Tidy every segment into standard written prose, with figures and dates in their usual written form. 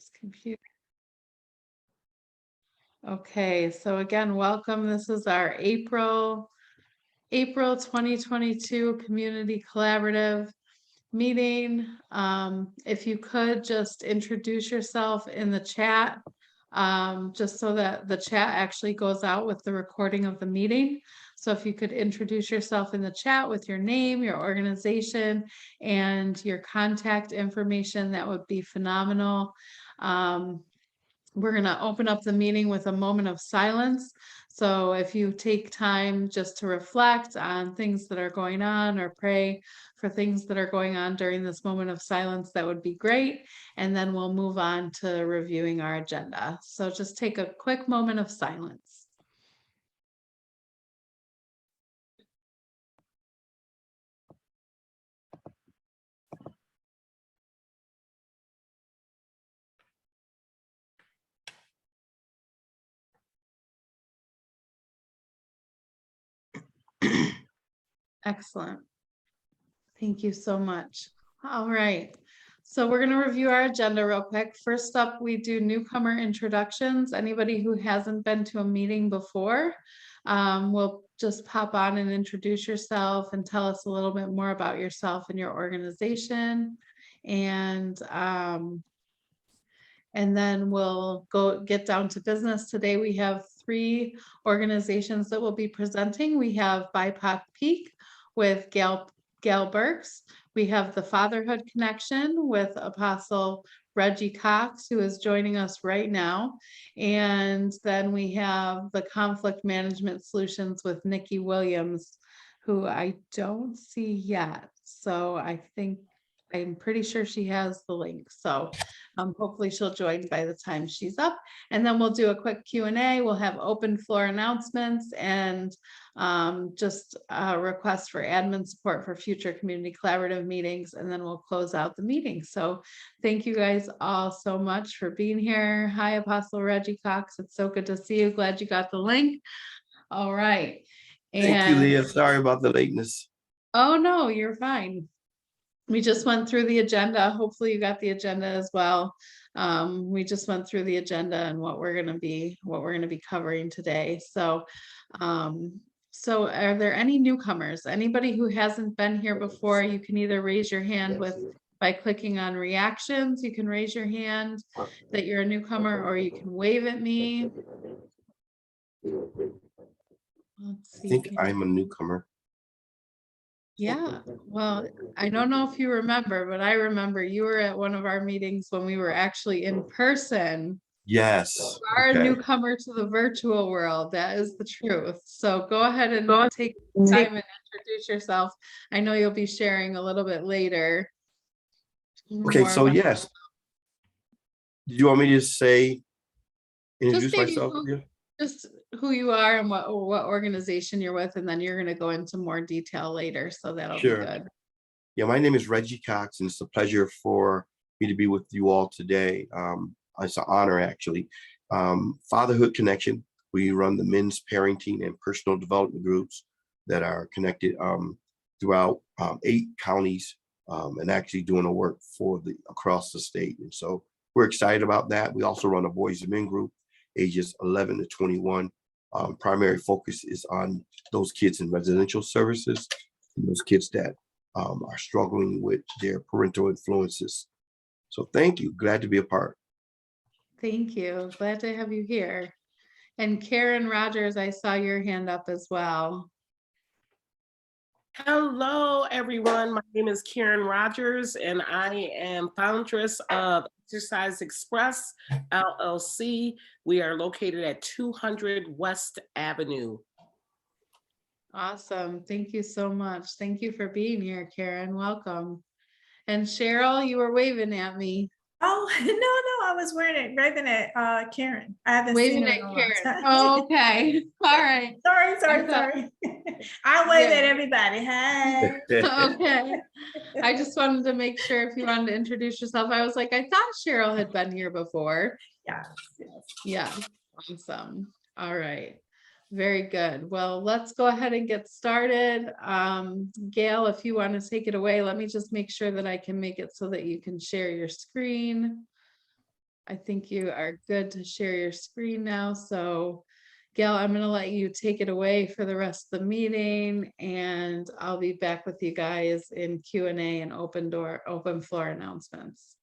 this computer. Okay, so again, welcome. This is our April 2022 Community Collaborative meeting. If you could just introduce yourself in the chat, just so that the chat actually goes out with the recording of the meeting. So if you could introduce yourself in the chat with your name, your organization, and your contact information, that would be phenomenal. We're going to open up the meeting with a moment of silence. So if you take time just to reflect on things that are going on or pray for things that are going on during this moment of silence, that would be great. And then we'll move on to reviewing our agenda. So just take a quick moment of silence. Excellent. Thank you so much. All right. So we're going to review our agenda real quick. First up, we do newcomer introductions. Anybody who hasn't been to a meeting before, will just pop on and introduce yourself and tell us a little bit more about yourself and your organization. And then we'll get down to business. Today we have 3 organizations that will be presenting. We have BIPOC PEEEEEK with Gail Berkes. We have the Fatherhood Connection with Apostle Reggie Cox, who is joining us right now. And then we have the Conflict Management Solutions with Niki Williams, who I don't see yet. So I'm pretty sure she has the link. So hopefully she'll join by the time she's up. And then we'll do a quick Q&A. We'll have open floor announcements and just requests for admin support for future community collaborative meetings. And then we'll close out the meeting. So thank you guys all so much for being here. Hi, Apostle Reggie Cox. It's so good to see you. Glad you got the link. All right. Thank you, Leah. Sorry about the lateness. Oh, no, you're fine. We just went through the agenda. Hopefully you got the agenda as well. We just went through the agenda and what we're going to be covering today. So, so are there any newcomers? Anybody who hasn't been here before, you can either raise your hand by clicking on reactions. You can raise your hand that you're a newcomer, or you can wave at me. Let's see. I think I'm a newcomer. Yeah, well, I don't know if you remember, but I remember you were at one of our meetings when we were actually in person. Yes. You are a newcomer to the virtual world. That is the truth. So go ahead and take time and introduce yourself. I know you'll be sharing a little bit later. Okay, so yes. Do you want me to introduce myself? Just who you are and what organization you're with, and then you're going to go into more detail later. So that'll be good. Yeah, my name is Reggie Cox, and it's a pleasure for me to be with you all today. It's an honor, actually. Fatherhood Connection. We run the men's parenting and personal development groups that are connected throughout 8 counties and actually doing the work across the state. And so we're excited about that. We also run a boys and men group, ages 11 to 21. Primary focus is on those kids in residential services and those kids that are struggling with their parental influences. So thank you. Glad to be a part. Thank you. Glad to have you here. And Karen Rogers, I saw your hand up as well. Hello, everyone. My name is Karen Rogers, and I am foundress of Exercise Express, LLC. We are located at 200 West Avenue. Awesome. Thank you so much. Thank you for being here, Karen. Welcome. And Cheryl, you were waving at me. Oh, no, I was waving at Karen. I haven't waving seen her at in a Karen. long time. Oh, okay. All right. Sorry. I wave at everybody. Hi. Okay. I just wanted to make sure if you wanted to introduce yourself. I was like, I thought Cheryl had been here before. Yes. Yeah. Awesome. All right. Very good. Well, let's go ahead and get started. Gail, if you want to take it away, let me just make sure that I can make it so that you can share your screen. I think you are good to share your screen now. So Gail, I'm going to let you take it away for the rest of the meeting, and I'll be back with you guys in Q&A and open floor announcements.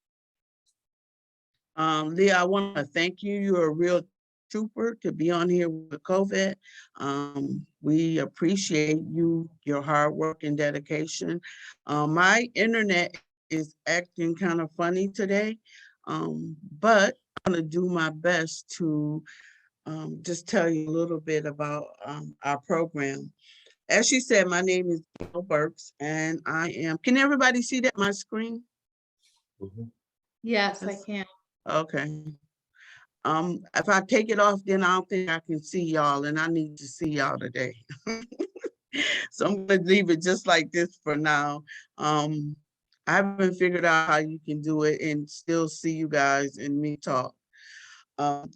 Leah, I want to thank you. You're a real trooper to be on here with COVID. We appreciate you, your hard work and dedication. My internet is acting kind of funny today, but I'm going to do my best to just tell you a little bit about our program. As she said, my name is Gail Berkes, and I am, can everybody see that my screen? Yes, I Yes. can. Okay. If I take it off, then I don't think I can see y'all, and I need to see y'all today. So I'm gonna leave it just like this for now. I haven't figured out how you can do it and still see you guys and me talk.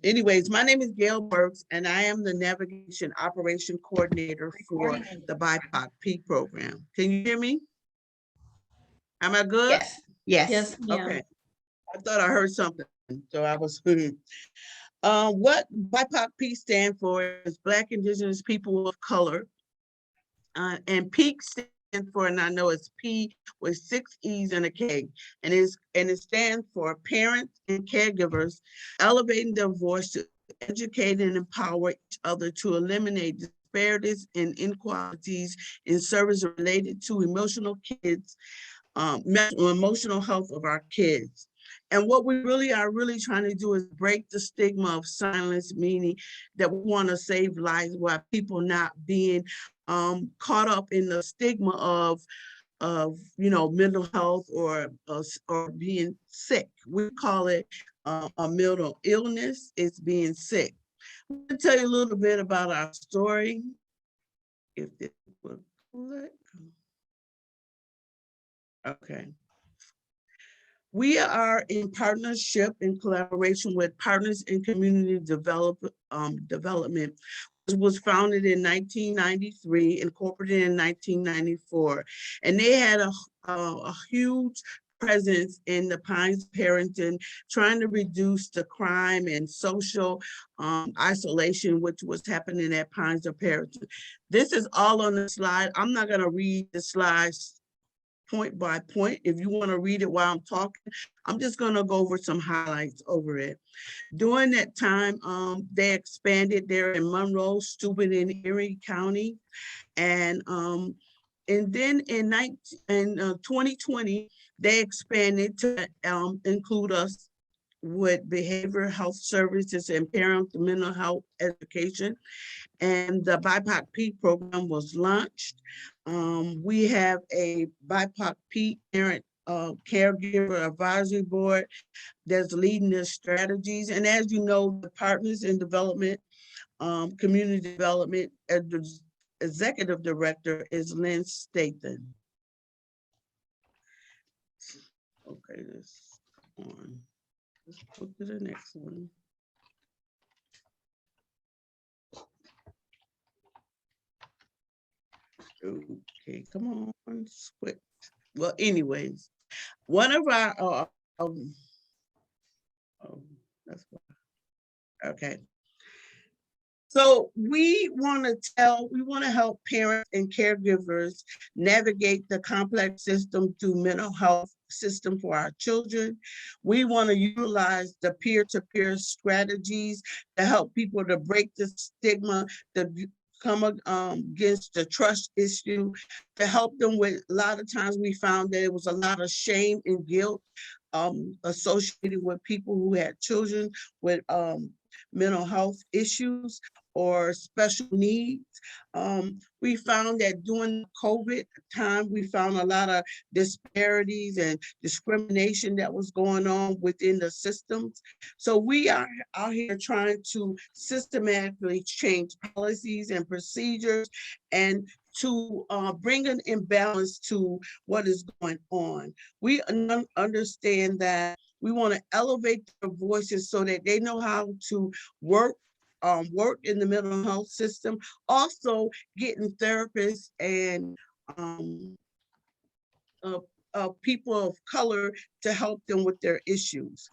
Anyways, my name is Gail Berkes, and I am the Navigation Operation Coordinator for the BIPOC PEEEEEK program. Can you hear me? Am I good? Yes. Yes. Yes, ma'am. Okay. I thought I heard something, so I was what BIPOC PEEEEEK stand for is Black, Indigenous People of Color. And PEEEK stands for, and I know it's P with 6 E's and a K, and it stands for Parents and Caregivers Elevating Their Voice to Educate and Empower each other to eliminate disparities and inequalities in services related to emotional health of our kids. And what we really are trying to do is break the stigma of silence, meaning that we want to save lives while people not being caught up in the stigma of mental health or being sick. We call it a mental illness. It's being sick. I'm going to tell you a little bit about our story. If it will click. Okay. We are in partnership and collaboration with Partners in Community Development. It was founded in 1993, incorporated in 1994, and they had a huge presence in the Pines Parenting, trying to reduce the crime and social isolation which was happening at Pines Parenting. This is all on the slide. I'm not going to read the slides point by point. If you want to read it while I'm talking, I'm just going to go over some highlights over it. During that time, they expanded there in Monroe, Steuben, and Erie County. And then in 2020, they expanded to include us with behavioral health services and parent mental health education. And the BIPOC PEEEEEK program was launched. We have a BIPOC PEEEEEK parent caregiver advisory board that's leading the strategies. And as you know, the Partners in Development, Community Development, Executive Director is Lynn Stathan. Okay, let's go on. Let's go to the next one. Okay, come on, switch. Well, anyways, one of our, that's why. Okay. So we want to help parents and caregivers navigate the complex system through mental health system for our children. We want to utilize the peer-to-peer strategies to help people to break the stigma, to come against the trust issue, to help them with, a lot of times we found that there was a lot of shame and guilt associated with people who had children with mental health issues or special needs. We found that during COVID time, we found a lot of disparities and discrimination that was going on within the systems. So we are out here trying to systematically change policies and procedures and to bring an imbalance to what is going on. We understand that we want to elevate their voices so that they know how to work in the mental health system, also getting therapists and people of color to help them with their issues.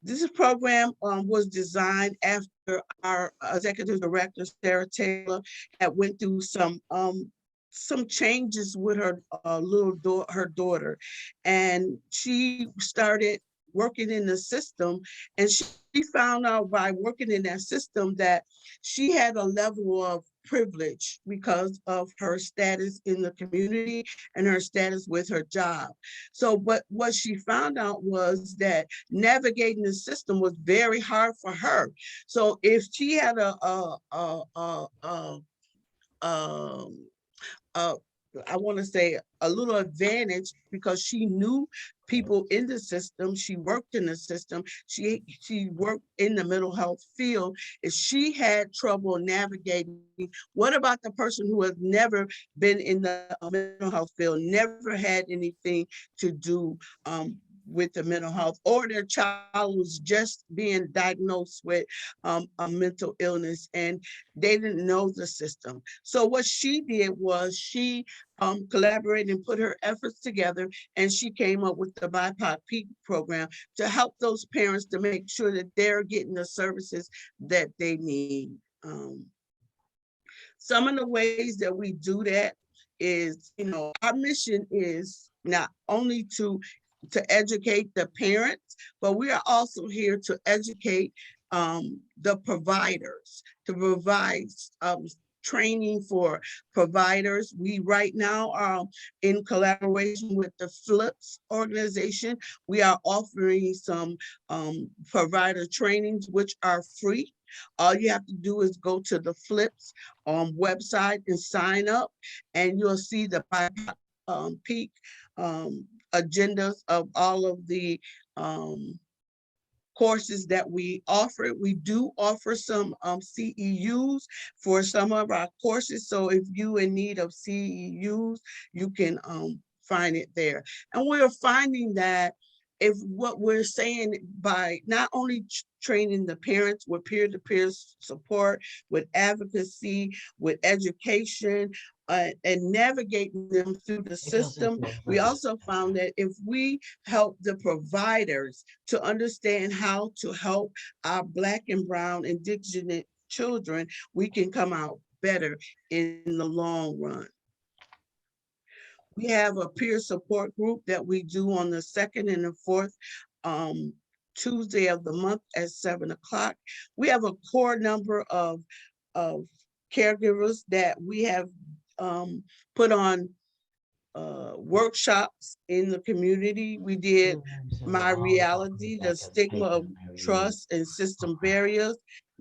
This program was designed after our executive director, Sarah Taylor, had went through some changes with her her daughter, and she started working in the system, and she found out by working in that system that she had a level of privilege because of her status in the community and her status with her job. So, but what she found out was that navigating the system was very hard for her. So if she had uh, I want to say a little advantage because she knew people in the system. She worked in the system. She worked in the mental health field. If she had trouble navigating, what about the person who has never been in the mental health field, never had anything to do with the mental health, or their child was just being diagnosed with a mental illness and they didn't know the system. So what she did was she collaborated and put her efforts together, and she came up with the BIPOC PEEEEEK program to help those parents to make sure that they're getting the services that they need. Some of the ways that we do that is, our mission is not only to educate the parents, but we are also here to educate the providers, to provide training for providers. We right now are in collaboration with the FLIPS organization. We are offering some provider trainings, which are free. All you have to do is go to the FLIPS website and sign up, and you'll see the BIPOC PEEEEEK agendas of all of the courses that we offer. We do offer some CEUs for some of our courses. So if you in need of CEUs, you can find it there. And we're finding that if what we're saying by not only training the parents with peer-to-peer support, with advocacy, with education, and navigating them through the system, we also found that if we help the providers to understand how to help our Black and Brown Indigenous children, we can come out better in the long run. We have a peer support group that we do on the second and the fourth Tuesday of the month at 7 o'clock. We have a core number of caregivers that we have put on workshops in the community. We did My Reality, the stigma of trust and system barriers,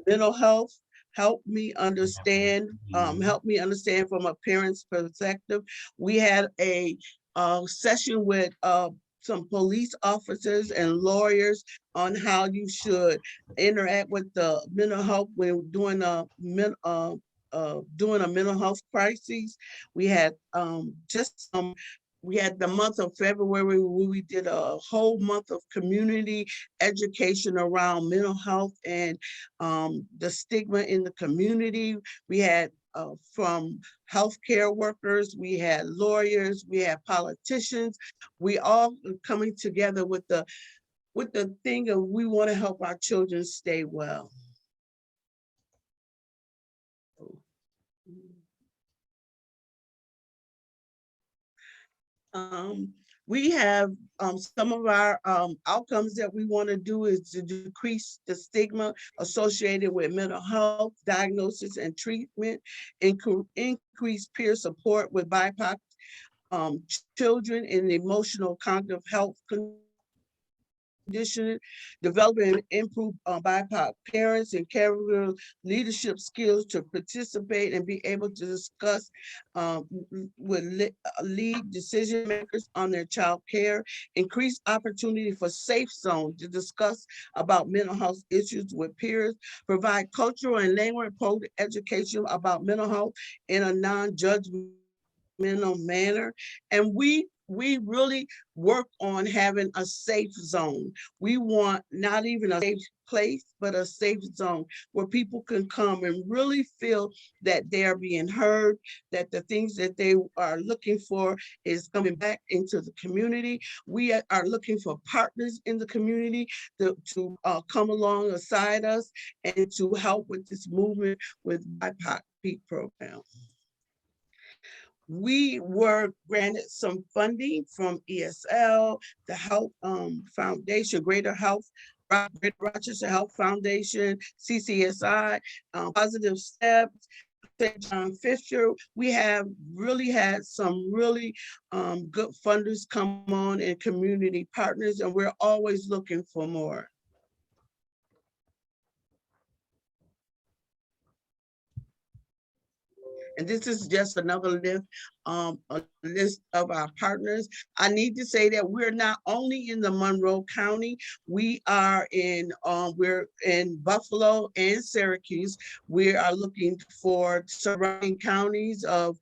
mental health, help me understand from a parent's perspective. We had a session with some police officers and lawyers on how you should interact with the mental health when doing a mental health crisis. We had we had the month of February where we did a whole month of community education around mental health and the stigma in the community. We had from healthcare workers, we had lawyers, we had politicians. We all coming together with the thing of we want to help our children stay well. We have some of our outcomes that we want to do is to decrease the stigma associated with mental health, diagnosis and treatment, increase peer support with BIPOC children in emotional cognitive health conditioning, developing and improve BIPOC parents and caregiver leadership skills to participate and be able to discuss with lead decision makers on their child care, increase opportunity for safe zones to discuss about mental health issues with peers, provide cultural and language education about mental health in a non-judgmental manner. And we we really work on having a safe zone. We want not even a safe place, but a safe zone where people can come and really feel that they're being heard, that the things that they are looking for is coming back into the community. We are looking for partners in the community to come alongside us and to help with this movement with BIPOC PEEEEEK program. We were granted some funding from ESL, the Health Foundation, Greater Rochester Health Foundation, CCSI, Positive Steps, St. John Fisher. We have really had some really good funders come on and community partners, and we're always looking for more. And this is just another list of our partners. I need to say that we're not only in the Monroe County, we're in Buffalo and Syracuse. We are looking for surrounding counties of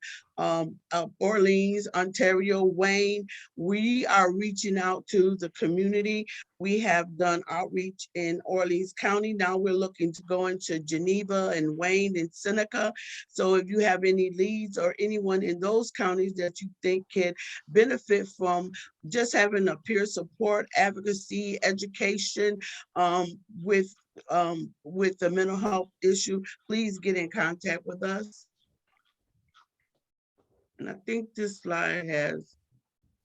Orleans, Ontario, Wayne. We are reaching out to the community. We have done outreach in Orleans County. Now we're looking to go into Geneva and Wayne and Seneca. So if you have any leads or anyone in those counties that you think can benefit from just having a peer support, advocacy, education with the mental health issue, please get in contact with us. And I think this slide has,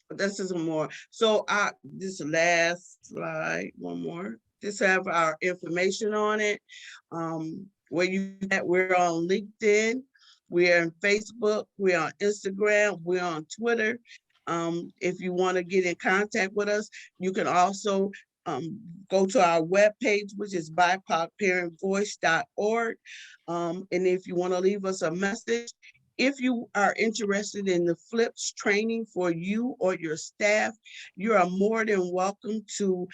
this is more. So this last slide, one more. This have our information on it. Where we're on LinkedIn, we're on Facebook, we're on Instagram, we're on Twitter. If you want to get in contact with us, you can also go to our webpage, which is BIPOCParentVoice.org. And if you want to leave us a message, if you are interested in the FLIPS training for you or your staff, you are more than welcome to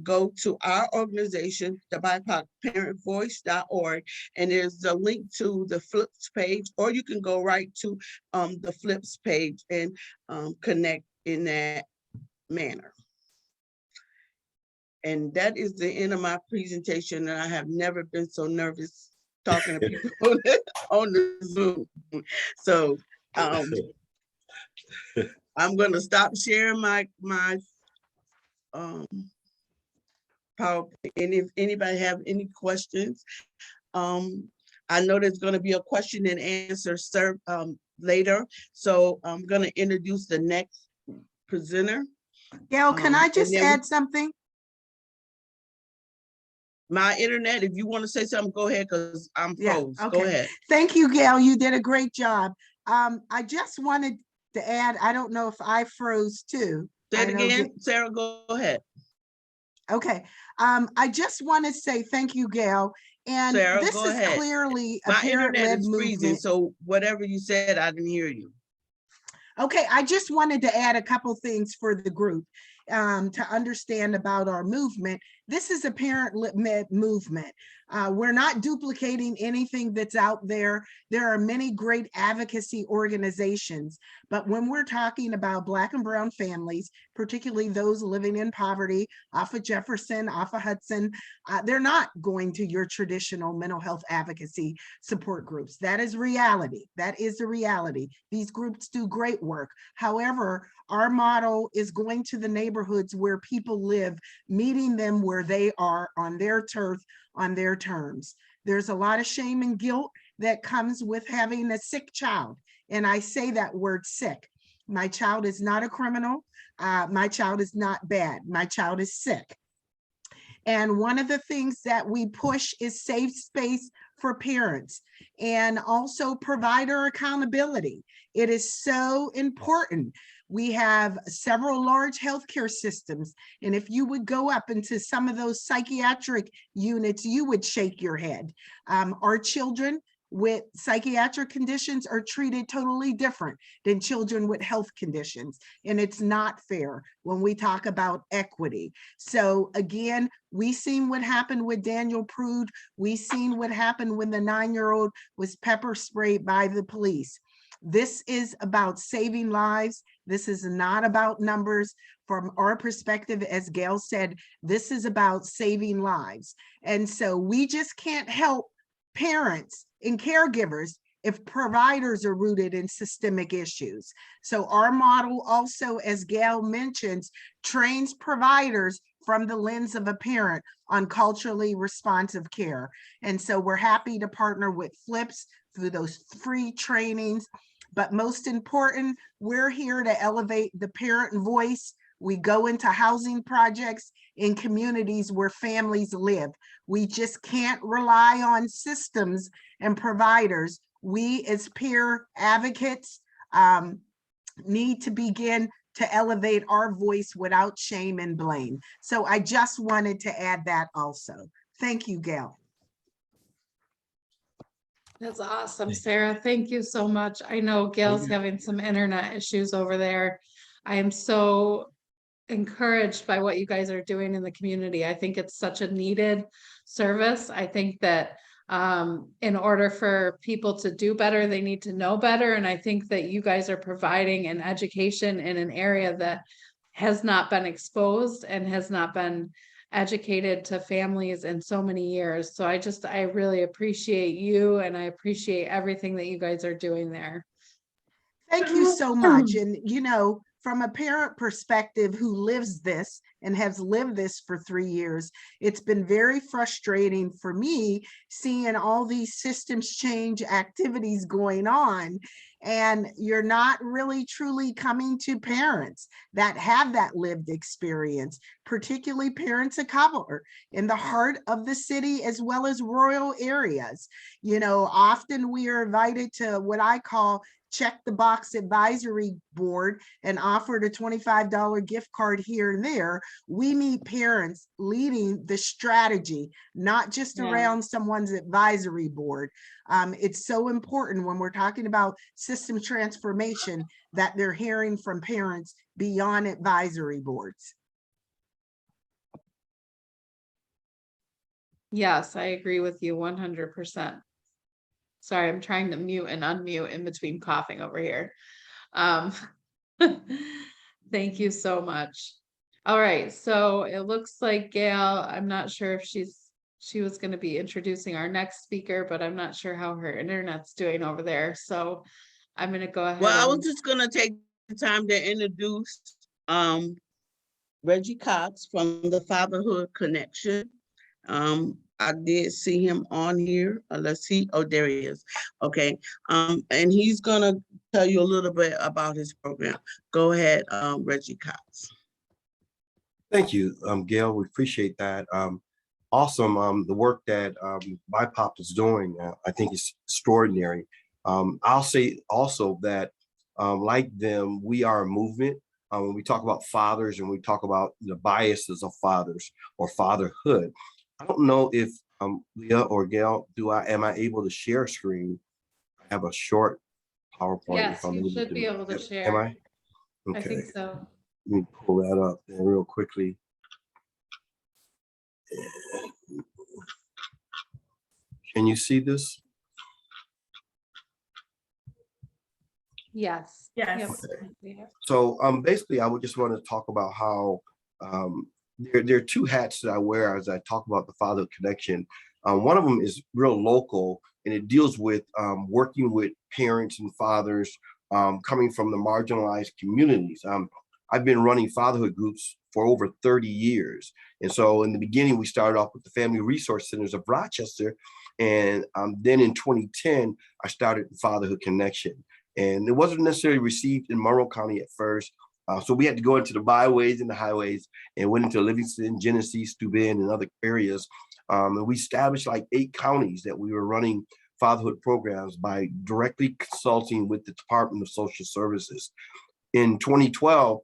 go to our organization, the BIPOCParentVoice.org, and there's a link to the FLIPS page, or you can go right to the FLIPS page and connect in that manner. And that is the end of my presentation, and I have never been so nervous talking to people on the Zoom. So I'm going to stop sharing my PowerPoint. And if anybody have any questions, I know there's going to be a question and answer later. So I'm going to introduce the next presenter. Gail, can I just add something? My internet, if you want to say something, go ahead, because I'm froze. Okay. Go ahead. Thank you, Gail. You did a great job. I just wanted to add, I don't know if I froze too. Say it again, Sarah, go ahead. Okay. I just want to say thank you, Gail. And Sarah, this is ahead. clearly a My internet parent-led is freezing, movement. so whatever you said, I didn't hear you. Okay, I just wanted to add a couple things for the group to understand about our movement. This is a parent-led movement. We're not duplicating anything that's out there. There are many great advocacy organizations, but when we're talking about Black and brown families, particularly those living in poverty off of Jefferson, off of Hudson, they're not going to your traditional mental health advocacy support groups. That is reality. That is the reality. These groups do great work. However, our model is going to the neighborhoods where people live, meeting them where they are on their turf, on their terms. There's a lot of shame and guilt that comes with having a sick child. And I say that word sick. My child is not a criminal. My child is not bad. My child is sick. And one of the things that we push is safe space for parents and also provider accountability. It is so important. We have several large healthcare systems, and if you would go up into some of those psychiatric units, you would shake your head. Our children with psychiatric conditions are treated totally different than children with health conditions, and it's not fair when we talk about equity. So again, we seen what happened with Daniel Prude. We seen what happened when the 9-year-old was pepper sprayed by the police. This is about saving lives. This is not about numbers. From our perspective, as Gail said, this is about saving lives. And so we just can't help parents and caregivers if providers are rooted in systemic issues. So our model also, as Gail mentions, trains providers from the lens of a parent on culturally responsive care. And so we're happy to partner with FLIPS through those free trainings. But most important, we're here to elevate the parent voice. We go into housing projects in communities where families live. We just can't rely on systems and providers. We as peer advocates need to begin to elevate our voice without shame and blame. So I just wanted to add that also. Thank you, Gail. That's awesome, Sarah. Thank you so much. I know Gail's having some internet issues over there. I am so encouraged by what you guys are doing in the community. I think it's such a needed service. I think that in order for people to do better, they need to know better. And I think that you guys are providing an education in an area that has not been exposed and has not been educated to families in so many years. So I really appreciate you, and I appreciate everything that you guys are doing there. Thank you so much. And you know, from a parent perspective who lives this and has lived this for 3 years, it's been very frustrating for me seeing all these systems change activities going on, and you're not really truly coming to parents that have that lived experience, particularly parents of color in the heart of the city as well as rural areas. You know, often we are invited to what I call check the box advisory board and offered a $25 gift card here and there. We need parents leading the strategy, not just around someone's advisory board. It's so important when we're talking about system transformation that they're hearing from parents beyond advisory boards. Yes, I agree with you 100%. Sorry, I'm trying to mute and unmute in between coughing over here. Thank you so much. All right, so it looks like Gail, I'm not sure if she was going to be introducing our next speaker, but I'm not sure how her internet's doing over there. So I'm going to go ahead. Well, I was just going to take the time to introduce Reggie Cox from the Fatherhood Connection. I did see him on here. Let's see. Oh, there he is. Okay. And he's gonna tell you a little bit about his program. Go ahead, Reggie Cox. Thank you, Gail. We appreciate that. Awesome. The work that BIPOP is doing, I think is extraordinary. I'll say also that like them, we are a movement. When we talk about fathers and we talk about the biases of fathers or fatherhood, I don't know if Leah or Gail, am I able to share a screen? I have a short PowerPoint. Yes, you should be able to share. Am I? Okay. I think so. Let me pull that up there real quickly. Can you see this? Yes. Yes. Okay. So basically, I would just want to talk about how there are two hats that I wear as I talk about the Fatherhood Connection. One of them is real local, and it deals with working with parents and fathers coming from the marginalized communities. I've been running fatherhood groups for over 30 years. And so in the beginning, we started off with the Family Resource Centers of Rochester. And then in 2010, I started the Fatherhood Connection. And it wasn't necessarily received in Monroe County at first. So we had to go into the byways and the highways and went into Livingston, Genesee, Steuben, and other areas. And we established like 8 counties that we were running fatherhood programs by directly consulting with the Department of Social Services. In 2012,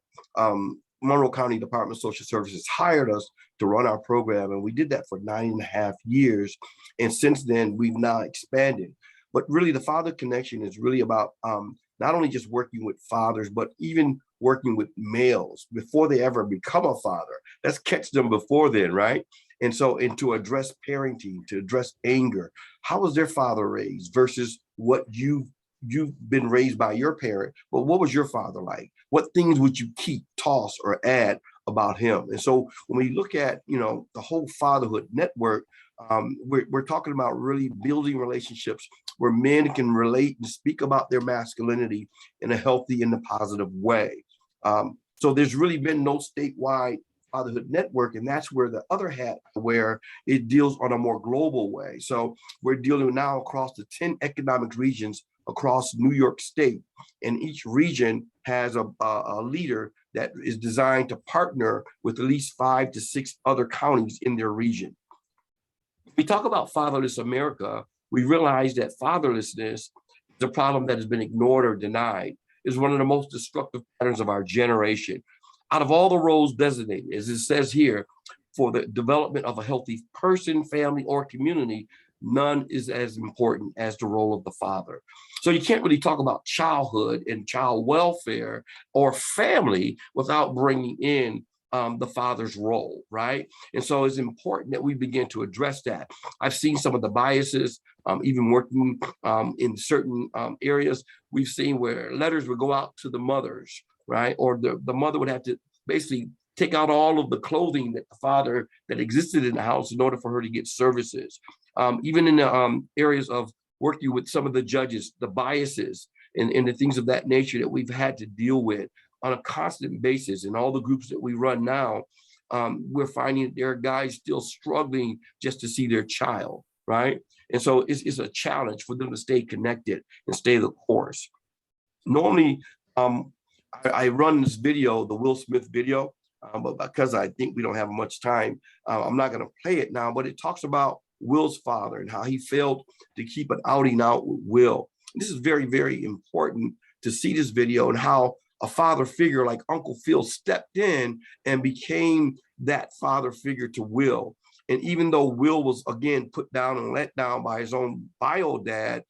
Monroe County Department of Social Services hired us to run our program, and we did that for 9.5 years. And since then, we've now expanded. But really, the Fatherhood Connection is really about not only just working with fathers, but even working with males before they ever become a father. Let's catch them before then, right? And so, and to address parenting, to address anger, how was their father raised versus what you've you've been raised by your parent, but what was your father like? What things would you keep, toss, or add about him? And so when we look at, the whole fatherhood network, we're talking about really building relationships where men can relate and speak about their masculinity in a healthy and a positive way. So there's really been no statewide fatherhood network, and that's where the other hat where it deals on a more global way. So we're dealing now across the 10 economic regions across New York State, and each region has a leader that is designed to partner with at least 5 to 6 other counties in their region. When we talk about fatherless America, we realize that fatherlessness is a problem that has been ignored or denied, is one of the most destructive patterns of our generation. Out of all the roles designated, as it says here, for the development of a healthy person, family, or community, none is as important as the role of the father. So you can't really talk about childhood and child welfare or family without bringing in the father's role, right? And so it's important that we begin to address that. I've seen some of the biases, even working in certain areas. We've seen where letters would go out to the mothers, right? Or the mother would have to basically take out all of the clothing that the father that existed in the house in order for her to get services. Even in the areas of working with some of the judges, the biases and the things of that nature that we've had to deal with on a constant basis. In all the groups that we run now, we're finding that there are guys still struggling just to see their child, right? And so it's a challenge for them to stay connected and stay the course. Normally, I run this video, the Will Smith video, but because I think we don't have much time, I'm not going to play it now, but it talks about Will's father and how he failed to keep an outing out with Will. This is very, very important to see this video and how a father figure like Uncle Phil stepped in and became that father figure to Will. And even though Will was, again, put down and let down by his own bio dad,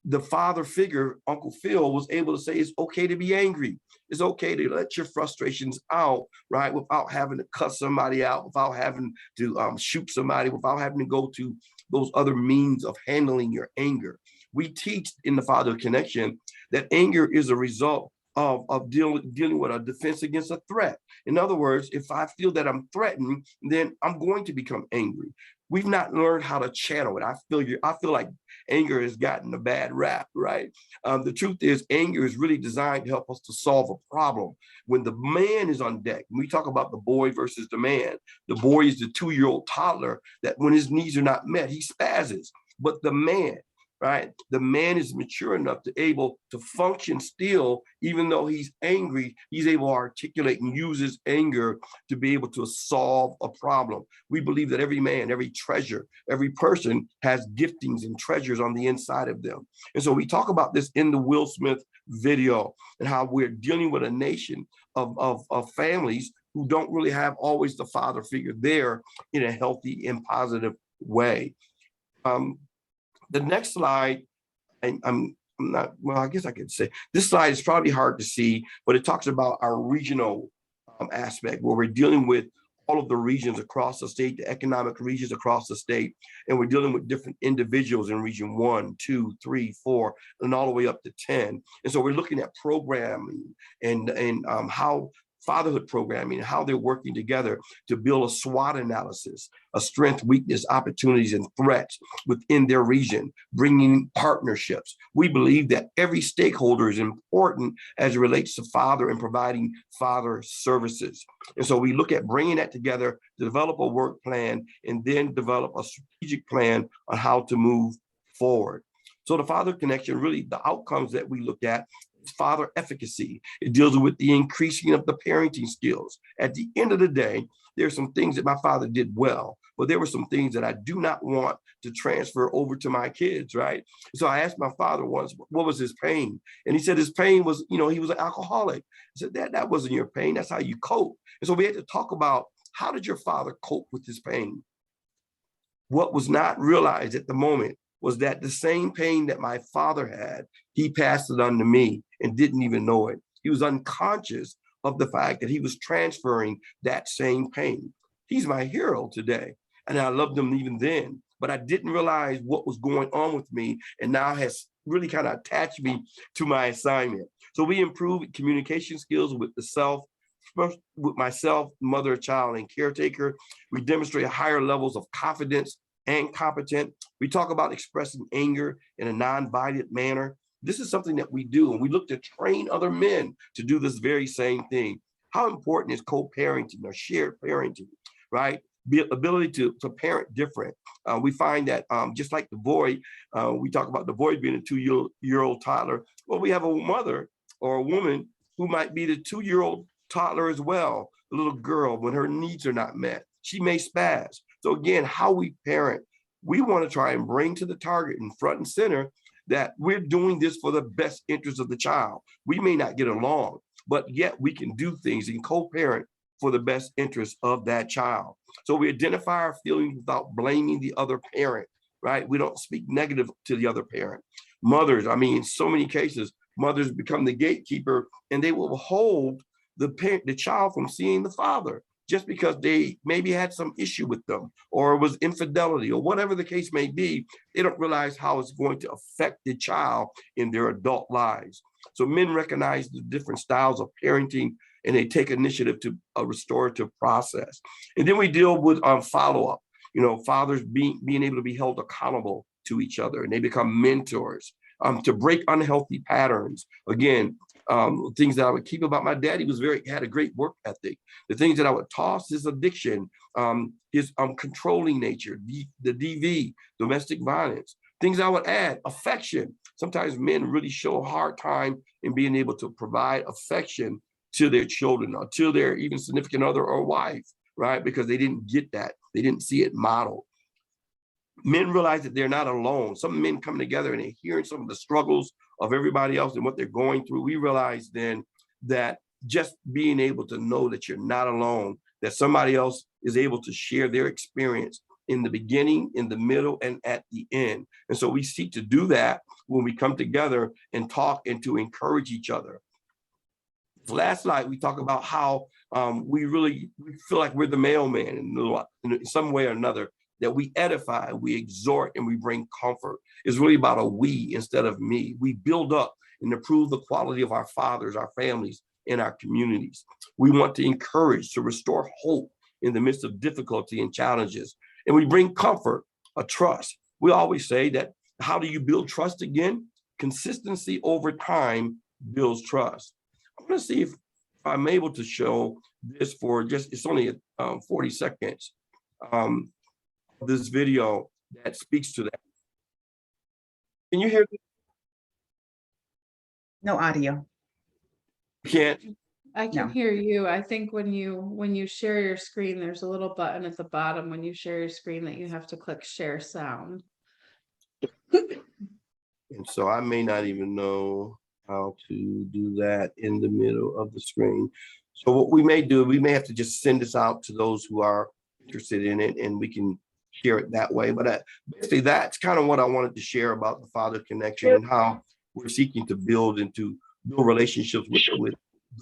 the father figure, Uncle Phil, was able to say, it's okay to be angry. It's okay to let your frustrations out, right? Without having to cuss somebody out, without having to shoot somebody, without having to go to those other means of handling your anger. We teach in the Fatherhood Connection that anger is a result of dealing with a defense against a threat. In other words, if I feel that I'm threatened, then I'm going to become angry. We've not learned how to channel it. I feel like anger has gotten a bad rap, right? The truth is, anger is really designed to help us to solve a problem. When the man is on deck, when we talk about the boy versus the man, the boy is the 2-year-old toddler that when his needs are not met, he spazzes. But the man, right? The man is mature enough to able to function still, even though he's angry, he's able to articulate and use his anger to be able to solve a problem. We believe that every man, every treasure, every person has giftings and treasures on the inside of them. And so we talk about this in the Will Smith video and how we're dealing with a nation of families who don't really have always the father figure there in a healthy and positive way. The next slide, I'm not, well, I guess I could say, this slide is probably hard to see, but it talks about our regional aspect where we're dealing with all of the regions across the state, the economic regions across the state, and we're dealing with different individuals in region 1, 2, 3, 4, and all the way up to 10. And so we're looking at programming and how fatherhood programming, how they're working together to build a SWOT analysis, a strength, weakness, opportunities, and threats within their region, bringing partnerships. We believe that every stakeholder is important as it relates to father and providing father services. And so we look at bringing that together to develop a work plan and then develop a strategic plan on how to move forward. So the Fatherhood Connection, really the outcomes that we looked at, father efficacy. It deals with the increasing of the parenting skills. At the end of the day, there's some things that my father did well, but there were some things that I do not want to transfer over to my kids, right? So I asked my father once, what was his pain? And he said his pain was, he was an alcoholic. I said, that wasn't your pain, that's how you cope. And so we had to talk about, how did your father cope with his pain? What was not realized at the moment was that the same pain that my father had, he passed it on to me and didn't even know it. He was unconscious of the fact that he was transferring that same pain. He's my hero today. and I loved them even then, but I didn't realize what was going on with me, and now has really kind of attached me to my assignment. So we improve communication skills with the self, first with myself, mother, child, and caretaker. We demonstrate higher levels of confidence and competence. We talk about expressing anger in a non-violent manner. This is something that we do, and we look to train other men to do this very same thing. How important is co-parenting or shared parenting, right? The ability to parent different. We find that just like the void, we talk about the void being a 2-year-old toddler. Well, we have a mother or a woman who might be the 2-year-old toddler as well, a little girl, when her needs are not met, she may spaz. So again, how we parent, we want to try and bring to the target and front and center that we're doing this for the best interest of the child. We may not get along, but yet we can do things and co-parent for the best interest of that child. So we identify our feelings without blaming the other parent, right? We don't speak negative to the other parent. Mothers, I mean, in so many cases, mothers become the gatekeeper, and they will hold the child from seeing the father just because they maybe had some issue with them, or it was infidelity, or whatever the case may be. They don't realize how it's going to affect the child in their adult lives. So men recognize the different styles of parenting, and they take initiative to a restorative process. And then we deal with follow-up. You know, fathers being able to be held accountable to each other, and they become mentors to break unhealthy patterns. Again, things that I would keep about my dad, he had a great work ethic. The things that I would toss, his addiction, his controlling nature, the DV, domestic violence. Things I would add, affection. Sometimes men really show a hard time in being able to provide affection to their children or to their even significant other or wife, right? Because they didn't get that. They didn't see it modeled. Men realize that they're not alone. Some men come together and they're hearing some of the struggles of everybody else and what they're going through. We realize then that just being able to know that you're not alone, that somebody else is able to share their experience in the beginning, in the middle, and at the end. And so we seek to do that when we come together and talk and to encourage each other. Last night, we talked about how we feel like we're the mailman in some way or another, that we edify, we exhort, and we bring comfort. It's really about a we instead of me. We build up and improve the quality of our fathers, our families, and our communities. We want to encourage, to restore hope in the midst of difficulty and challenges. And we bring comfort, a trust. We always say that, how do you build trust again? Consistency over time builds trust. I'm going to see if I'm able to show this for it's only 40 seconds. This video that speaks to that. Can you hear me? No audio. Can't. I can No. hear you. I think when you share your screen, there's a little button at the bottom when you share your screen that you have to click share sound. And so I may not even know how to do that in the middle of the screen. So what we may do, we may have to just send this out to those who are interested in it, and we can share it that way. But basically, that's kind of what I wanted to share about the Fatherhood Connection and how we're seeking to build relationships with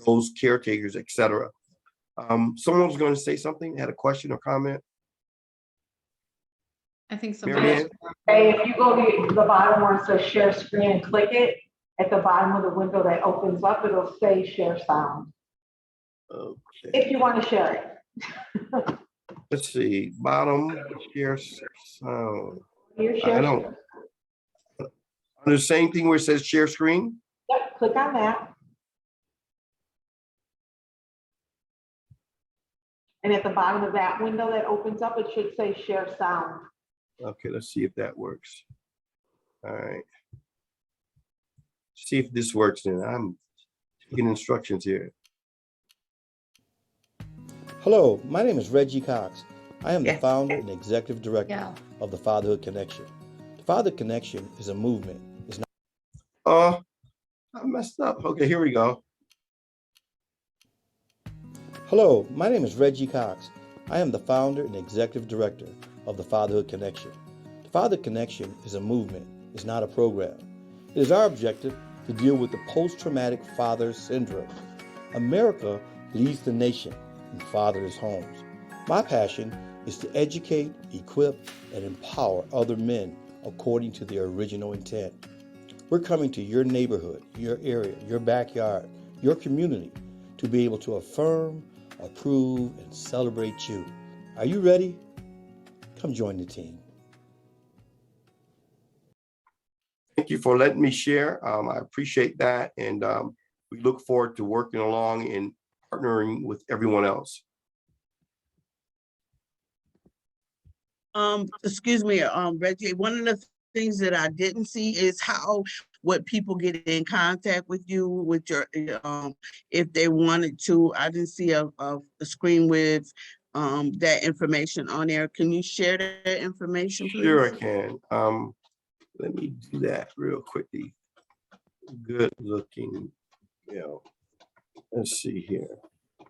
those caretakers, etc. Someone was going to say something, had a question or comment. I think Mary somebody. Hey, if you go to the bottom where it says share screen and click it, at the bottom of the window that opens up, it'll say share sound. Okay. If you want to share it. Let's see, bottom, share sound. Your I share don't. screen. The same thing where it says share screen? Yep, click on that. And at the bottom of that window that opens up, it should say share sound. Okay, let's see if that works. All right. See if this works then. I'm taking instructions here. Hello, my name is Reggie Cox. I am the Yes. founder and executive director Yeah. of the Fatherhood Connection. The Fatherhood Connection is a movement. It's not. I messed up. Okay, here we go. Hello, my name is Reggie Cox. I am the founder and executive director of the Fatherhood Connection. The Fatherhood Connection is a movement. It's not a program. It is our objective to deal with the post-traumatic father syndrome. America leads the nation in fathers' homes. My passion is to educate, equip, and empower other men according to their original intent. We're coming to your neighborhood, your area, your backyard, your community to be able to affirm, approve, and celebrate you. Are you ready? Come join the team. Thank you for letting me share. I appreciate that. And we look forward to working along and partnering with everyone else. Excuse me, Reggie, one of the things that I didn't see is what people get in contact with you with your, if they wanted to. I didn't see a screen with that information on there. Can you share that information, please? Sure, I can. Let me do that real quickly. Good looking, let's see here. I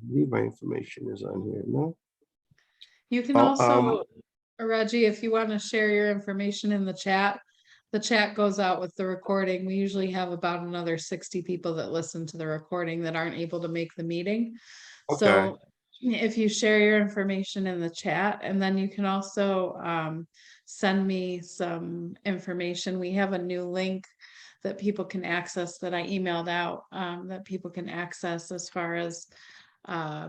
believe my information is on here, no? You can also, Reggie, if you want to share your information in the chat goes out with the recording. We usually have about another 60 people that listen to the recording that aren't able to make the meeting. Okay. So if you share your information in the chat, and then you can also send me some information. We have a new link that people can access that I emailed out that people can access as far as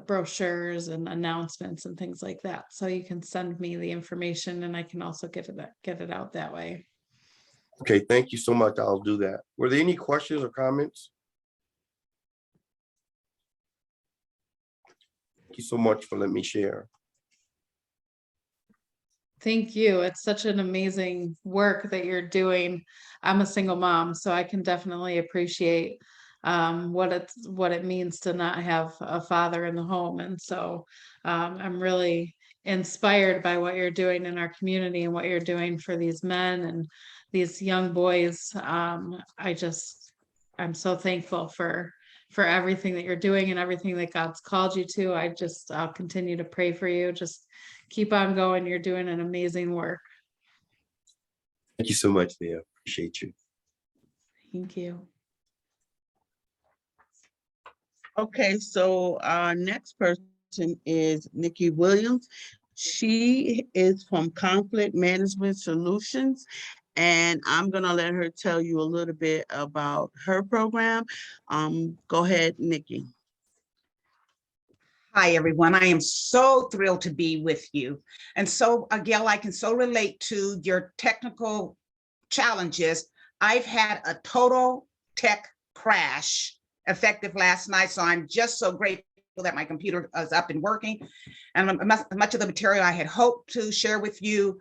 brochures and announcements and things like that. So you can send me the information and I can also get it out that way. Okay, thank you so much. I'll do that. Were there any questions or comments? Thank you so much for letting me share. Thank you. It's such an amazing work that you're doing. I'm a single mom, so I can definitely appreciate what it means to not have a father in the home. And so I'm really inspired by what you're doing in our community and what you're doing for these men and these young boys. I'm so thankful for everything that you're doing and everything that God's called you to. I'll continue to pray for you. Just keep on going. You're doing an amazing work. Thank you so much, Leah. Appreciate you. Thank you. Okay, so our next person is Niki Williams. She is from Conflict Management Solutions, and I'm gonna let her tell you a little bit about her program. Go ahead, Niki. Hi, everyone. I am so thrilled to be with you. And so, Gail, I can so relate to your technical challenges. I've had a total tech crash effective last night, so I'm just so grateful that my computer is up and working. And much of the material I had hoped to share with you,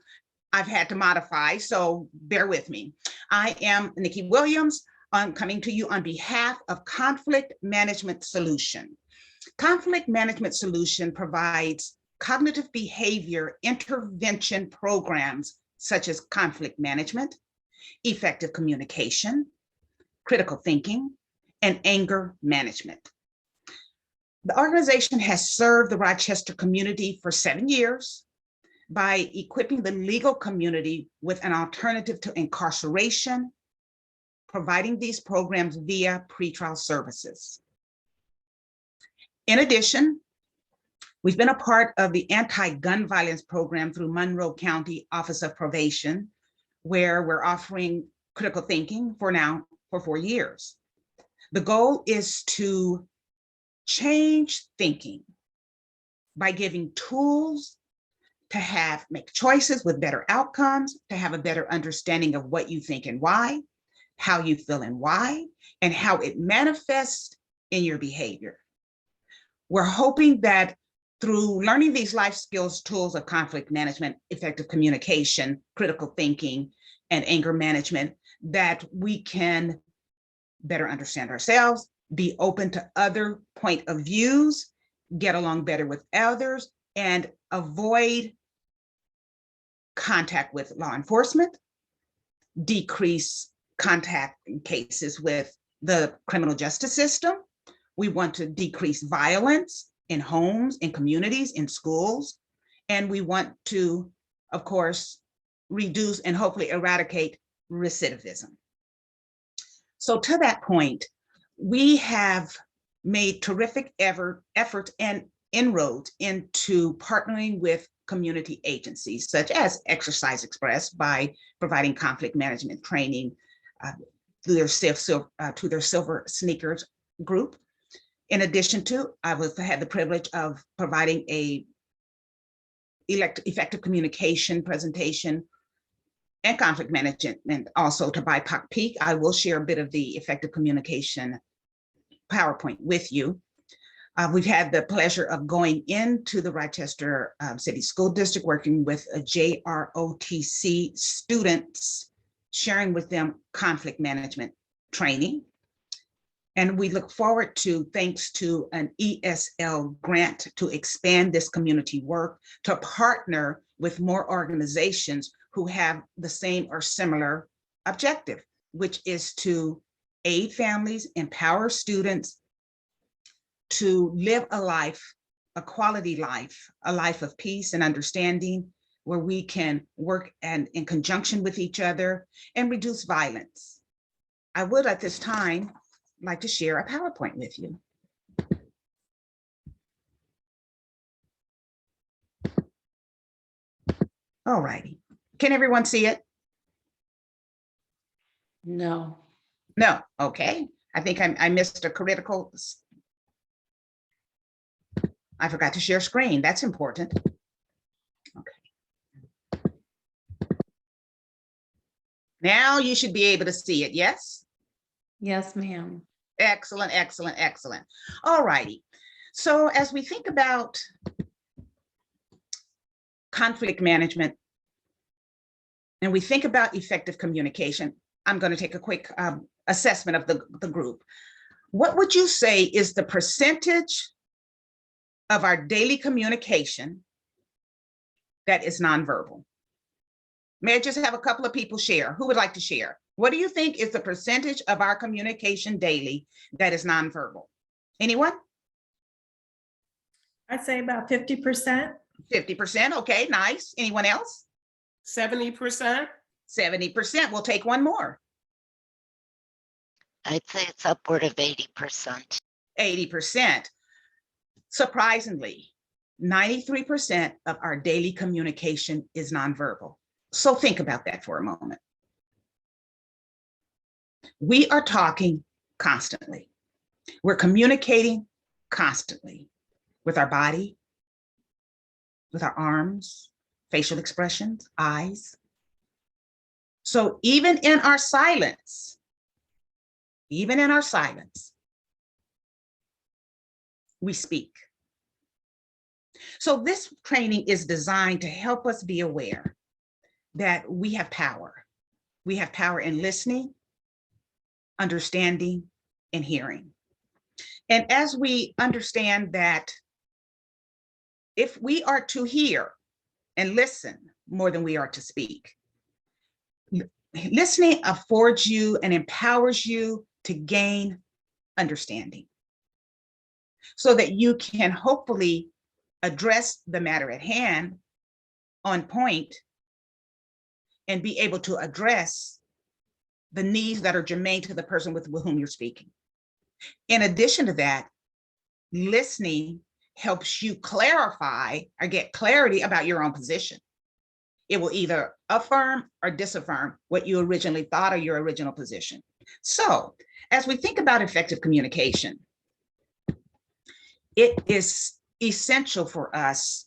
I've had to modify, so bear with me. I am Niki Williams. I'm coming to you on behalf of Conflict Management Solution. Conflict Management Solution provides cognitive behavior intervention programs such as conflict management, effective communication, critical thinking, and anger management. The organization has served the Rochester community for 7 years by equipping the legal community with an alternative to incarceration, providing these programs via pretrial services. In addition, we've been a part of the anti-gun violence program through Monroe County Office of Probation, where we're offering critical thinking for 4 years. The goal is to change thinking by giving tools to make choices with better outcomes, to have a better understanding of what you think and why, how you feel and why, and how it manifests in your behavior. We're hoping that through learning these life skills tools of conflict management, effective communication, critical thinking, and anger management, that we can better understand ourselves, be open to other point of views, get along better with others, and avoid contact with law enforcement, decrease contact in cases with the criminal justice system. We want to decrease violence in homes, in communities, in schools, and we want to, of course, reduce and hopefully eradicate recidivism. So to that point, we have made terrific effort and inroads into partnering with community agencies such as Exercise Express by providing conflict management training to their Silver Sneakers group. In addition to, I had the privilege of providing a effective communication presentation and conflict management also to BIPOC PEEEEEK. I will share a bit of the effective communication PowerPoint with you. We've had the pleasure of going into the Rochester City School District, working with a JROTC students, sharing with them conflict management training. And we look forward to, thanks to an ESL grant, to expand this community work, to partner with more organizations who have the same or similar objective, which is to aid families, empower students to live a life, a quality life, a life of peace and understanding, where we can work in conjunction with each other and reduce violence. I would at this time like to share a PowerPoint with you. All righty. Can everyone see it? No. No, okay. I think I missed a critical. I forgot to share screen. That's important. Okay. Now you should be able to see it, yes? Yes, ma'am. Excellent, excellent, excellent. All righty. So as we think about conflict management and we think about effective communication, I'm going to take a quick assessment of the group. What would you say is the percentage of our daily communication that is nonverbal? May I just have a couple of people share? Who would like to share? What do you think is the percentage of our communication daily that is nonverbal? Anyone? I'd say about 50%. 50%, okay, nice. Anyone else? 70%. 70%, we'll take one more. I'd say it's upward of 80%. 80%. Surprisingly, 93% of our daily communication is nonverbal. So think about that for a moment. We are talking constantly. We're communicating constantly with our body, with our arms, facial expressions, eyes. So even in our silence, we speak. So this training is designed to help us be aware that we have power. We have power in listening, understanding, and hearing. And as we understand that if we are to hear and listen more than we are to speak, listening affords you and empowers you to gain understanding so that you can hopefully address the matter at hand on point and be able to address the needs that are germane to the person with whom you're speaking. In addition to that, listening helps you clarify or get clarity about your own position. It will either affirm or disaffirm what you originally thought or your original position. So as we think about effective communication, it is essential for us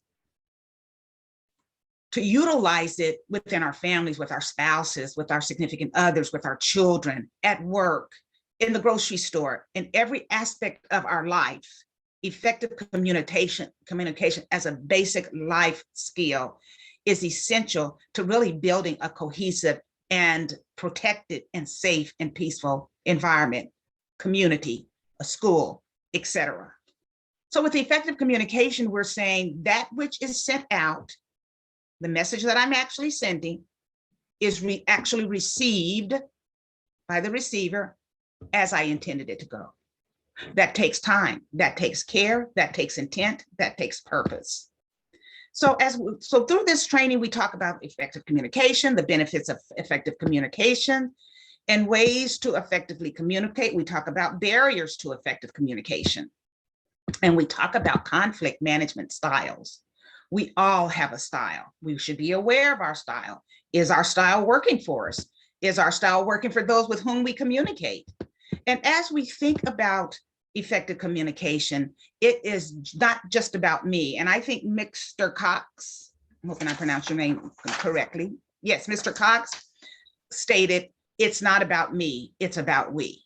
to utilize it within our families, with our spouses, with our significant others, with our children, at work, in the grocery store, in every aspect of our life. Effective communication as a basic life skill is essential to really building a cohesive and protected and safe and peaceful environment, community, a school, etc. So with effective communication, we're saying that which is sent out, the message that I'm actually sending, is actually received by the receiver as I intended it to go. That takes time, that takes care, that takes intent, that takes purpose. So through this training, we talk about effective communication, the benefits of effective communication, and ways to effectively communicate. We talk about barriers to effective communication. and we talk about conflict management styles. We all have a style. We should be aware of our style. Is our style working for us? Is our style working for those with whom we communicate? And as we think about effective communication, it is not just about me. And I think Mr. Cox, I'm hoping I pronounced your name correctly. Yes, Mr. Cox stated, it's not about me, it's about we.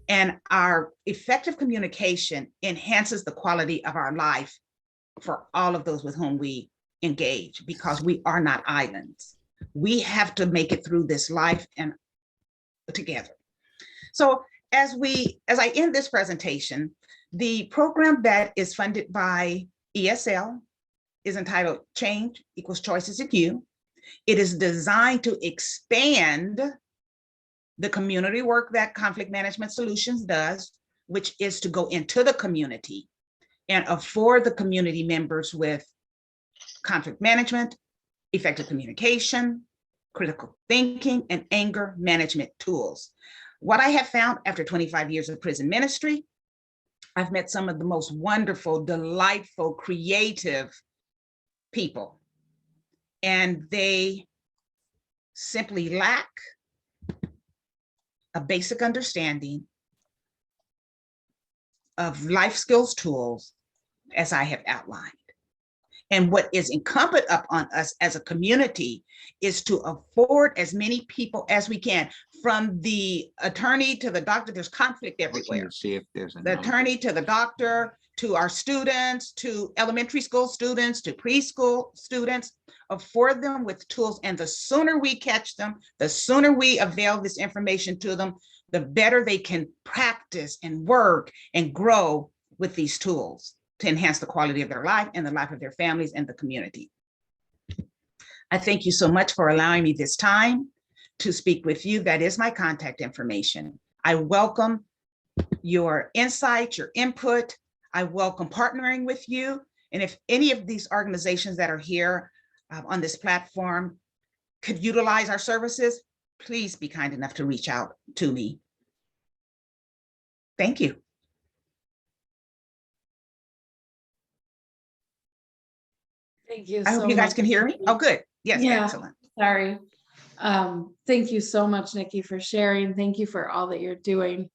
And our effective communication enhances the quality of our life for all of those with whom we engage, because we are not islands. We have to make it through this life and together. So as I end this presentation, the program that is funded by ESL is entitled Change Equals Choices in You. It is designed to expand the community work that Conflict Management Solutions does, which is to go into the community and afford the community members with conflict management, effective communication, critical thinking, and anger management tools. What I have found after 25 years of prison ministry, I've met some of the most wonderful, delightful, creative people, and they simply lack a basic understanding of life skills tools as I have outlined. And what is incumbent upon us as a community is to afford as many people as we can, from the attorney to the doctor. There's conflict everywhere. See if there's The attorney to the doctor, to our students, to elementary school students, to preschool students, afford them with tools. And the sooner we catch them, the sooner we avail this information to them, the better they can practice and work and grow with these tools to enhance the quality of their life and the life of their families and the community. I thank you so much for allowing me this time to speak with you. That is my contact information. I welcome your insight, your input. I welcome partnering with you. And if any of these organizations that are here on this platform could utilize our services, please be kind enough to reach out to me. Thank you. Thank you. I hope you guys can hear me. Oh, good. Yes, Yeah. excellent. Sorry. Thank you so much, Niki, for sharing. Thank you for all that you're doing.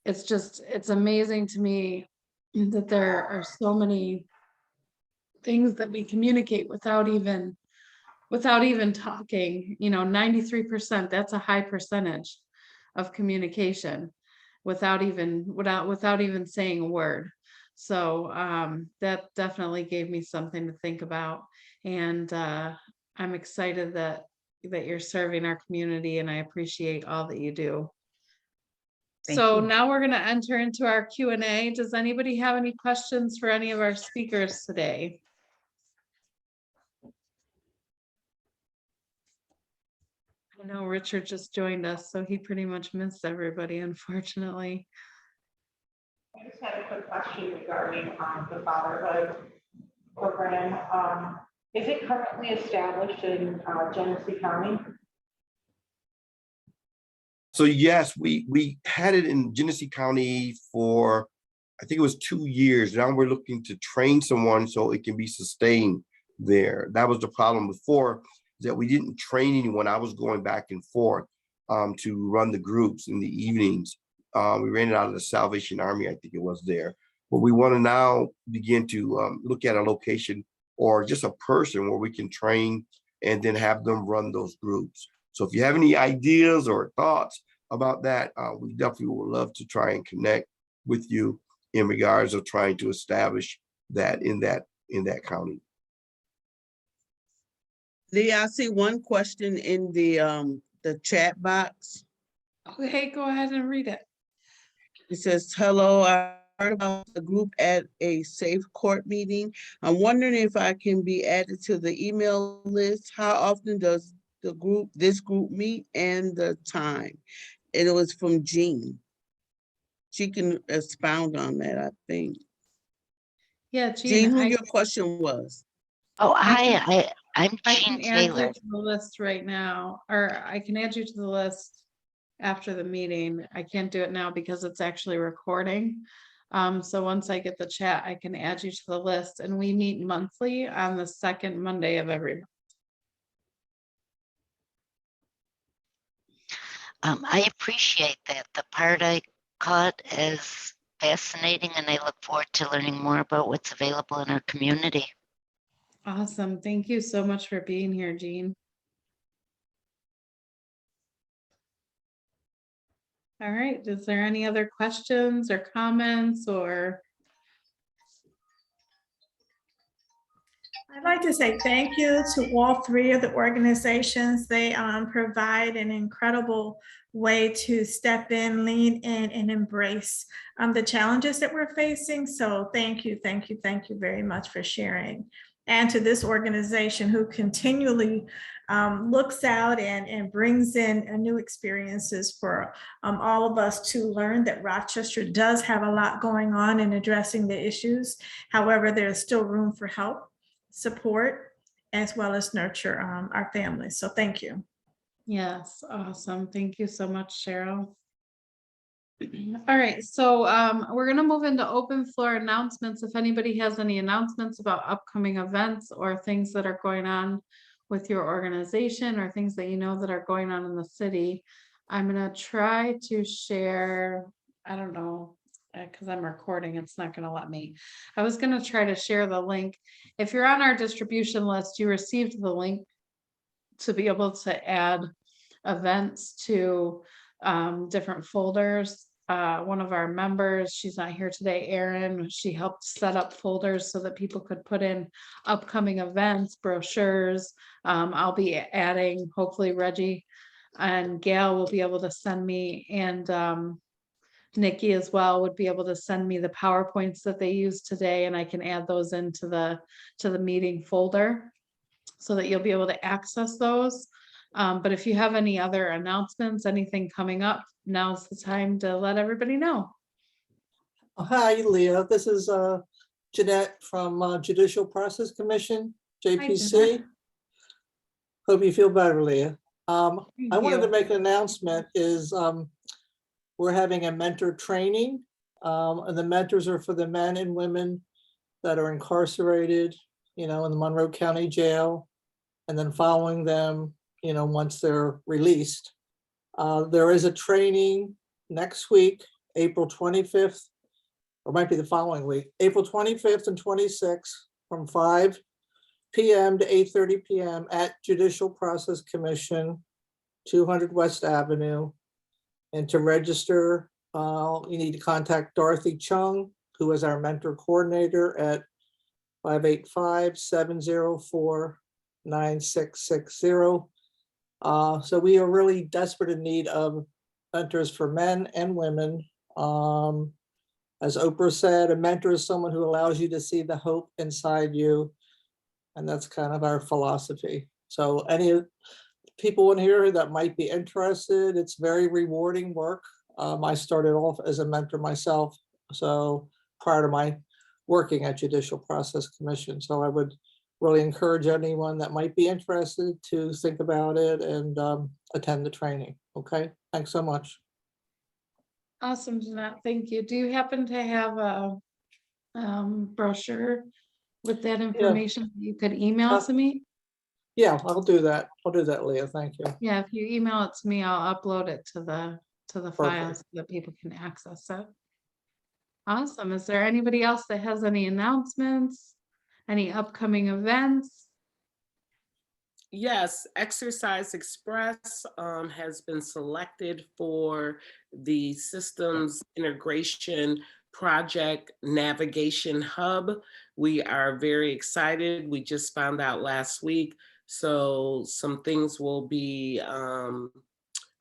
It's amazing to me that there are so many things that we communicate without even talking. 93%, that's a high percentage of communication without even saying a word. So that definitely gave me something to think about. And I'm excited that you're serving our community, and I appreciate all that you do. Thank So you. now we're going to enter into our Q&A. Does anybody have any questions for any of our speakers today? I know Richard just joined us, so he pretty much missed everybody, unfortunately. I just had a quick question regarding the fatherhood program. Is it currently established in Genesee County? So yes, we had it in Genesee County for, I think it was 2 years. Now we're looking to train someone so it can be sustained there. That was the problem before, that we didn't train anyone. I was going back and forth to run the groups in the evenings. We ran it out of the Salvation Army, I think it was there. But we want to now begin to look at a location or just a person where we can train and then have them run those groups. So if you have any ideas or thoughts about that, we definitely would love to try and connect with you in regards of trying to establish that in that county. Lee, I see one question in the chat box. Okay, go ahead and read it. It says, hello, I heard about the group at a safe court meeting. I'm wondering if I can be added to the email list. How often does this group meet, and the time? And it was from Jean. She can expound on that, I think. Yeah, Jean, who your question was? Oh, I hi, I'm I Jean can add you Taylor. to the list right now, or I can add you to the list after the meeting. I can't do it now because it's actually recording. So once I get the chat, I can add you to the list, and we meet monthly on the second Monday of every month. I appreciate that. The part I caught is fascinating, and I look forward to learning more about what's available in our community. Awesome. Thank you so much for being here, Jean. All right. Is there any other questions or comments or? I'd like to say thank you to all three of the organizations. They provide an incredible way to step in, lean in, and embrace the challenges that we're facing. So thank you very much for sharing. And to this organization who continually looks out and brings in new experiences for all of us to learn that Rochester does have a lot going on in addressing the issues. However, there's still room for help, support, as well as nurture our families. So thank you. Yes, awesome. Thank you so much, Cheryl. All right, so we're going to move into open floor announcements. If anybody has any announcements about upcoming events or things that are going on with your organization or things that you know that are going on in the city, I'm going to try to share, I don't know, because I'm recording, it's not going to let me. I was going to try to share the link. If you're on our distribution list, you received the link to be able to add events to different folders. One of our members, she's not here today, Erin, she helped set up folders so that people could put in upcoming events, brochures. I'll be adding, hopefully Reggie and Gail will be able to send me, and Niki as well would be able to send me the PowerPoints that they use today, and I can add those into the meeting folder so that you'll be able to access those. But if you have any other announcements, anything coming up, now's the time to let everybody know. Hi, Leah. This is Jeanette from Judicial Process Commission, JPC. Jeanette. Hope you feel better, Leah. I Thank wanted you. to make an announcement is we're having a mentor training. And the mentors are for the men and women that are incarcerated, in the Monroe County Jail, and then following them, once they're released. There is a training next week, April 25th, or might be the following week, April 25th and 26th from 5 p.m. to 8:30 p.m. at Judicial Process Commission, 200 West Avenue. And to register, you need to contact Dorothy Chung, who is our mentor coordinator, at 585-704-9660. So we are really desperate in need of mentors for men and women. As Oprah said, a mentor is someone who allows you to see the hope inside you. And that's kind of our philosophy. So any people in here that might be interested, it's very rewarding work. I started off as a mentor myself, so prior to my working at Judicial Process Commission. So I would really encourage anyone that might be interested to think about it and attend the training. Okay, thanks so much. Awesome, Jeanette. Thank you. Do you happen to have a brochure with that information you could email to me? Yeah, I'll do that. I'll do that, Leah. Thank you. Yeah, if you email it to me, I'll upload it to the file Perfect. so that people can access it. Awesome. Is there anybody else that has any announcements? Any upcoming events? Yes, Exercise Express has been selected for the Systems Integration Project Navigation Hub. We are very excited. We just found out last week. So some things will be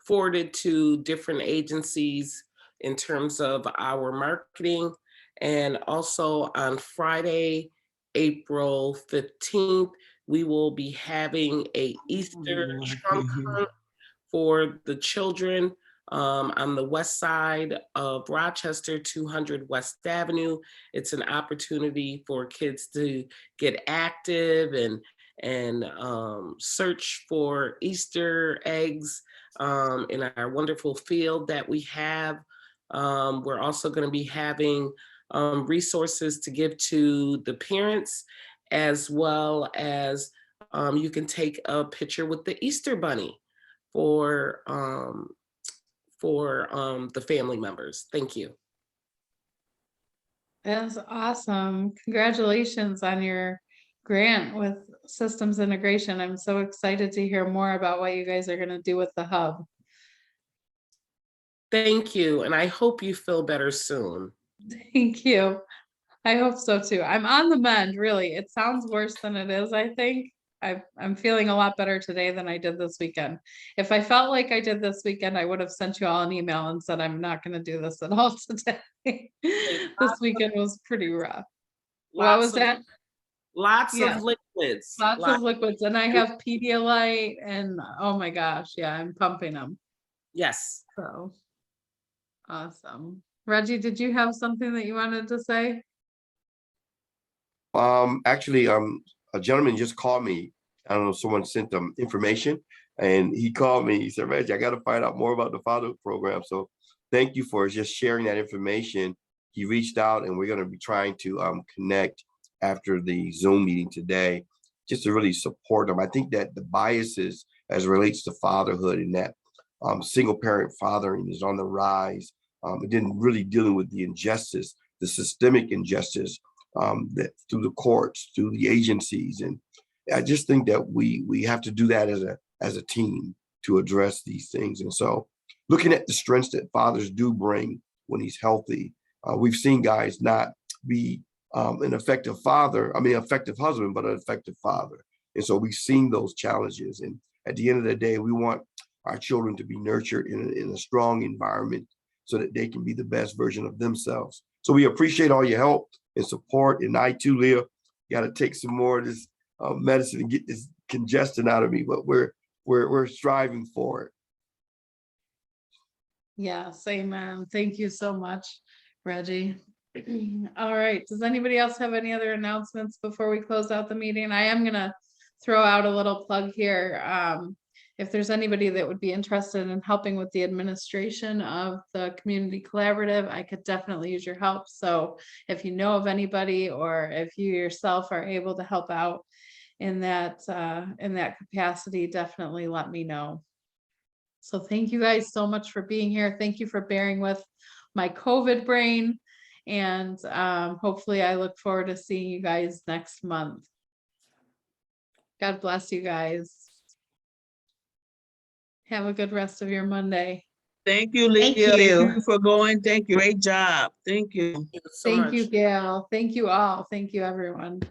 forwarded to different agencies in terms of our marketing. And also on Friday, April 15th, we will be having a Easter trunk hunt for the children on the west side of Rochester, 200 West Avenue. It's an opportunity for kids to get active and search for Easter eggs in our wonderful field that we have. We're also going to be having resources to give to the parents, as well as you can take a picture with the Easter Bunny for the family members. Thank you. That's awesome. Congratulations on your grant with systems integration. I'm so excited to hear more about what you guys are going to do with the hub. Thank you, and I hope you feel better soon. Thank you. I hope so too. I'm on the mend, really. It sounds worse than it is, I think. I'm feeling a lot better today than I did this weekend. If I felt like I did this weekend, I would have sent you all an email and said, I'm not going to do this at all today. This weekend was pretty rough. What was that? Lots Yeah. of liquids. Lots of liquids. And I have Pedialyte and oh my gosh, yeah, I'm pumping them. Yes. So awesome. Reggie, did you have something that you wanted to say? Actually, a gentleman just called me. I don't know, someone sent them information and he called me. He said, Reggie, I got to find out more about the fatherhood program. So thank you for just sharing that information. He reached out and we're going to be trying to connect after the Zoom meeting today, just to really support them. I think that the biases as it relates to fatherhood and that single parent fathering is on the rise. It didn't really dealing with the injustice, the systemic injustice that through the courts, through the agencies. And I just think that we have to do that as a team to address these things. And so looking at the strengths that fathers do bring when he's healthy, we've seen guys not be an effective father, effective husband, but an effective father. And so we've seen those challenges. And at the end of the day, we want our children to be nurtured in a strong environment so that they can be the best version of themselves. So we appreciate all your help and support. And I too, Leah, got to take some more of this medicine and get this congestion out of me, but we're striving for it. Yes, amen. Thank you so much, Reggie. All right. Does anybody else have any other announcements before we close out the meeting? I am going to throw out a little plug here. If there's anybody that would be interested in helping with the administration of the community collaborative, I could definitely use your help. So if you know of anybody or if you yourself are able to help out in that capacity, definitely let me know. So thank you guys so much for being here. Thank you for bearing with my COVID brain. And hopefully I look forward to seeing you guys next month. God bless you guys. Have a good rest of your Monday. Thank you, Leah. Thank you. Thank you for going. Thank you. Great job. Thank you. Thank you so Thank much. you, Gail. Thank you all. Thank you, everyone.